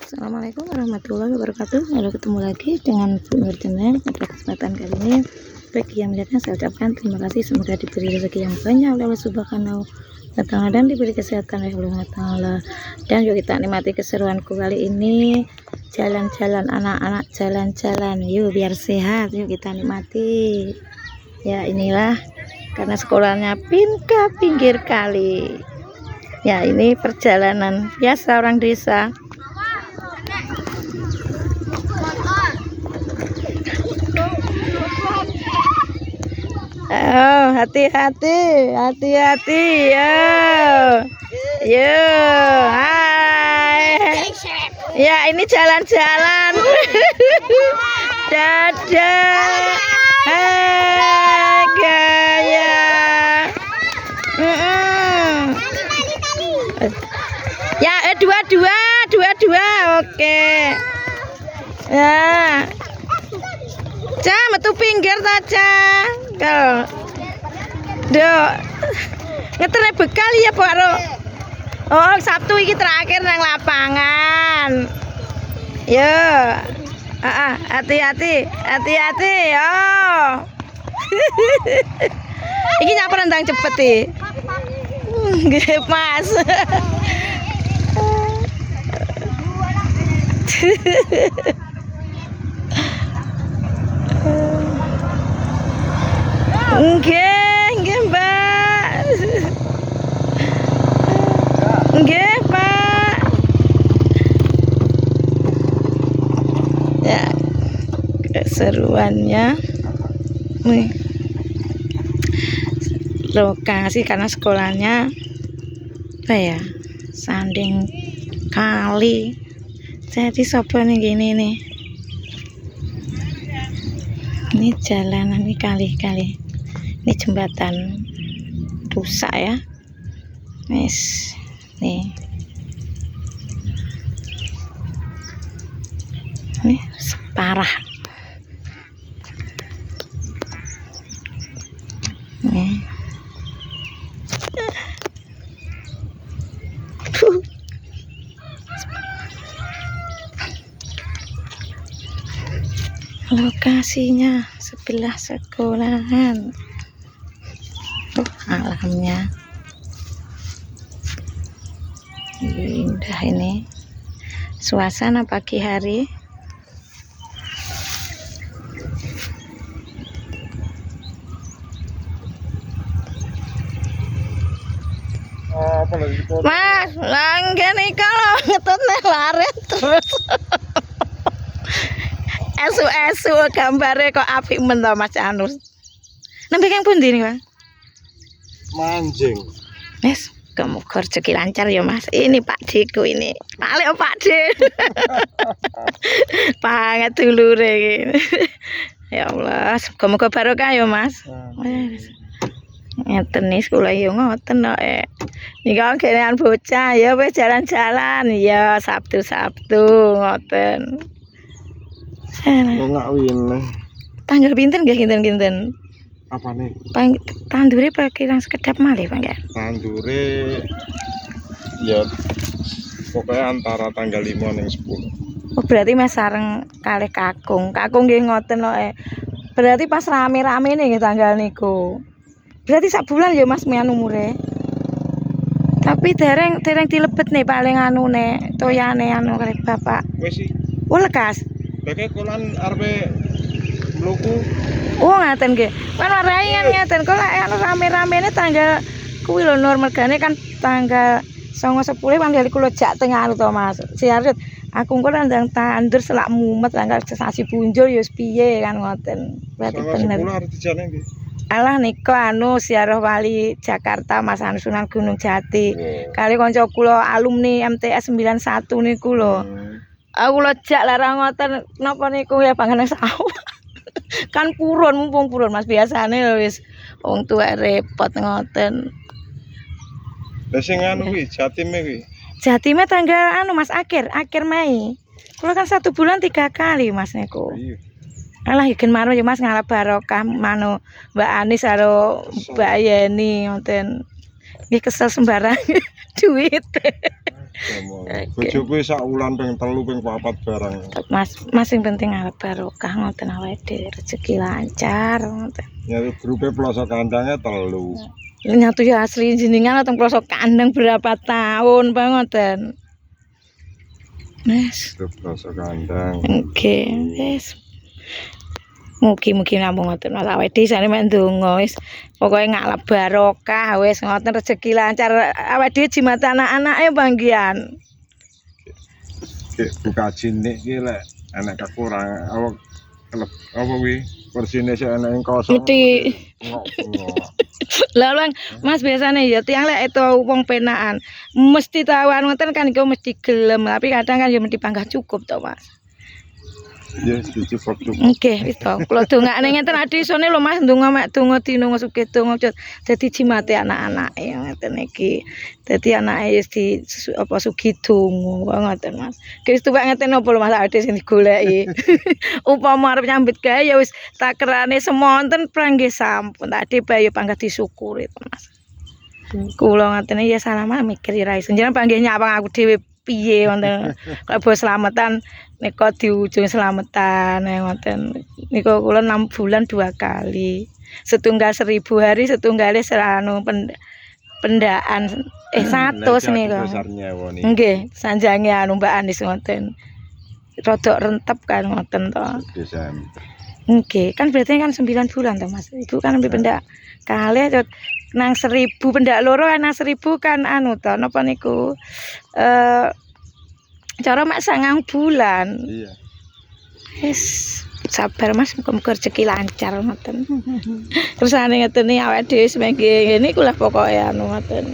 Assalamualaikum warahmatullahi wabarakatuh. Halo, ketemu lagi dengan Bu Nur Channel. Pada kesempatan kali ini, bagi yang melihatnya saya ucapkan terima kasih. Semoga diberi rezeki yang banyak oleh Allah Subhanahu wa Ta'ala dan diberi kesehatan oleh Allah Ta'ala. Dan yuk kita nikmati keseruanku kali ini. Jalan-jalan anak-anak, jalan-jalan. Yuk biar sehat. Yuk kita nikmati. Ya inilah karena sekolahnya ke pinggir kali. Ya ini perjalanan biasa orang desa. Oh, hati-hati, hati-hati, yo, hai, ya ini jalan-jalan, dadah, hai, gaya, ya, dua, oke, ya. Cah, metu pinggir ta, Cah. Kal. Dok. Ngeterne bekal ya, Pak Ro. Oh, Sabtu iki terakhir nang lapangan. Yo. Hati-hati. Hati-hati, yo. Iki nyapa nendang cepet iki. Nggih, Mas. Nggih, Mbak. Nggih, Pak. Ya, keseruannya nih. Lokasi karena sekolahnya apa ya? Sanding kali. Jadi sopo nih gini nih. Ini jalanan ini kali-kali. Ini jembatan rusak ya. Wes, nih. Nih separah. Nih. Lokasinya sebelah sekolahan. Alamnya indah ini, suasana pagi hari. Mas, langgen nih kalau ngetutnya lari terus. Esu gambarnya kok apik men to Mas Anus. Nembe kang pundi nih, Bang? Manjing. Yes, kamu rezeki lancar ya Mas. Ini Pak Diku ini. Paling Pak Dik. Panget dulure iki. Ya Allah, semoga barokah ya Mas. Ngeten nih sekolah yo ngoten kok. Nika genean bocah ya wis jalan-jalan ya Sabtu ngoten. Enggak win. Tanggal pinten nggih kinten-kinten? Apa nih? Tandure pakai yang sekedap malih, Pak, nggih. Tandure ya pokoknya antara tanggal 5 dan 10. Oh, berarti Mas sareng kalih kakung. Kakung nggih ngoten kok. Berarti pas rame-rame nih nggih tanggal niku. Berarti sak bulan ya Mas mian umure. Tapi dereng dilebet nih paling anune, toyane anu kalih Bapak. Wis sih. Oh, lekas. Lek kolan arepe mluku. Oh, ngaten nggih. Kan warai kan ngaten kok lek rame-ramene tanggal kuwi lho Nur mergane kan tanggal 9 10 kan dari kula jak tengah anu to Mas. Siaret aku kok ndang tandur selak mumet tanggal sasi punjul ya piye kan ngoten. Berarti bener. 10 arep dijane nggih. Alah nika anu siarah wali Jakarta Mas Anu Sunan Gunung Jati. Kali kanca kula alumni MTS 91 niku lho. Aku lejak larang ngoten napa niku ya panganan sawah. Kan purun mumpung purun Mas biasane wis wong tuwek repot ngoten. Lah sing anu kuwi Jatime kuwi. Jatime tanggal anu Mas akhir Mei. Kula kan 1 bulan 3 kali Mas niku. Iya. Alah igen marung ya Mas ngalap barokah manu Mbak Anis karo Mbak Yeni ngoten. Nggih kesel sembarang duit. Bojoku sak wulan ping 3 ping 4 barang. Mas sing penting arep barokah ngoten awake dhewe rezeki lancar ngoten. Ya grupe pelosok kandangnya 3. Nyatu ya asli jenengan teng pelosok kandang berapa tahun Pak ngoten. Wes. Pelosok kandang. Oke, wes. Mugi-mugi namung ngoten Mas awake dhewe jane mek ndonga wis pokoke ngalap barokah wis ngoten rezeki lancar awake dhewe jimat anak-anake panggihan. Buka cilik iki lek enek kekurangan apa kuwi persine sik enek ing kosong. Titik. Lah Mas biasane ya tiyang lek itu wong penaan mesti tawan ngoten kan iku mesti gelem tapi kadang kan ya mesti panggah cukup to Mas. Ya cukup. Nggih wis to kula dongakne ngenten ade isone lho Mas ndonga mek donga dina sugih donga dadi jimate anak-anake ngeten iki. Dadi anake wis di apa sugih donga ngoten Mas. Wis tuwek ngeten apa lho Mas ade sing digoleki. Upama arep nyambut gawe ya wis takerane semonten pranggih sampun ade bae panggah disyukuri to Mas. Kula ngoten ya salaman mikir ra iso jenengan panggih nyawang aku dhewe piye wonten kok bos slametan nika di ujung slametan ngoten nika kula 6 bulan 2 kali setunggal 1000 hari setunggale seranu pendaan 100 nika nggih sanjange anu Mbak Anis ngoten rodok rentep kan ngoten to Desember nggih kan berarti kan 9 bulan to Mas Ibu kan ambil pendak kalih nang 1000 pendak loro nang 1000 kan anu to napa niku cara mak 9 bulan. Iya. Wis sabar Mas muga-muga rezeki lancar ngoten. Terus ane ngeten iki awake dhewe semengke ngene iku lah pokoke anu ngoten.